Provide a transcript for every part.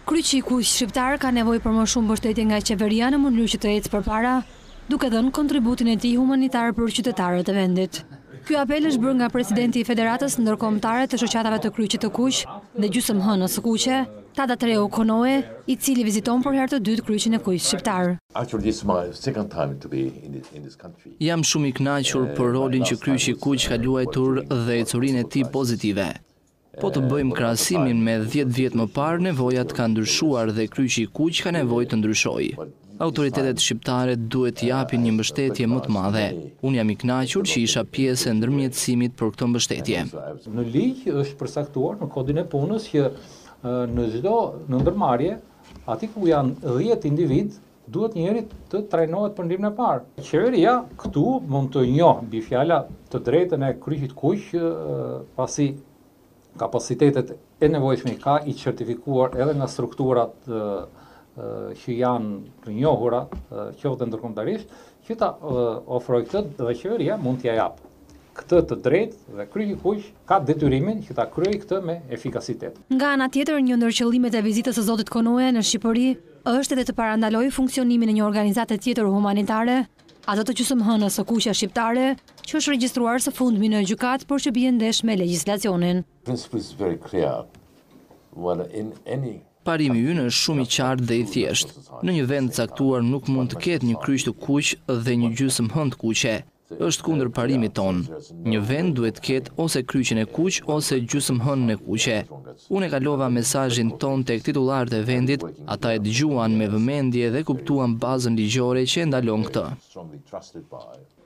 Kryqi i kuq shqiptar ka nevojë për më shumë mbështetje nga qeveria në mënyrë që të ecë përpara, duke dhënë kontributin e tij humanitar për qytetarët e vendit. Ky apel është bërë nga presidenti i Federatës Ndërkombëtare të Shoqatave të Kryqit të Kuq dhe gjysmëhënës së kuqe, Tada Treu Konoe, i cili viziton për herë të dytë kryqin e kuq shqiptar. Jam shumë i kënaqur për rolin që kryqi i kuq ka luajtur dhe ecurinë e tij pozitive. Po të bëjmë krahasimin me 10 vjet më parë, nevojat kanë ndryshuar dhe kryqi i kuq ka nevojë të ndryshojë. Autoritetet shqiptare duhet t'i japin një mbështetje më të madhe. Unë jam i kënaqur që isha pjesë e ndërmjetësimit për këtë mbështetje. Në ligj është përcaktuar në kodin e punës që në ndërmarrje, aty ku janë 10 individ, duhet njëri të trajnohet për ndihmën e parë. Qeveria këtu mund të njohë mbi fjala të drejtën e kryqit kuq, pasi kapacitetet e nevojshme ka i certifikuar edhe nga strukturat që janë të njohura, qoftë ndërkombëtarisht, që ta ofrojë këtë dhe qeveria mund t'ia japë këtë të drejtë dhe kryqi i kuq ka detyrimin që ta kryejë këtë me efikasitet. Nga ana tjetër, një ndër qëllimet e vizitës së zotit Konoe në Shqipëri është edhe të parandalojë funksionimin e një organizate tjetër humanitare, ato të gjysmëhënës së kuqe shqiptare, që është regjistruar së fundmi në gjykatë por që bie ndesh me legjislacionin. Parimi ynë është shumë i qartë dhe i thjeshtë. Në një vend caktuar nuk mund të ketë një kryq të kuq dhe një gjysmëhën të kuqe. Është kundër parimit ton. Një vend duhet të ketë ose kryqin e kuq ose gjysmëhënën e kuqe. Unë e kalova mesazhin ton tek titullarët e vendit, ata e dëgjuan me vëmendje dhe kuptuan bazën ligjore që e ndalon këtë.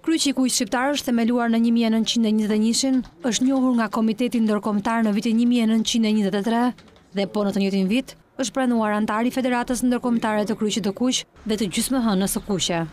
Kryqi i kuq shqiptar është themeluar në 1921, është njohur nga Komiteti Ndërkombëtar në vitin 1923 dhe po në të njëjtin vit është pranuar antar i Federatës Ndërkombëtare të Kryqit të Kuq dhe të gjysmëhënës së kuqe.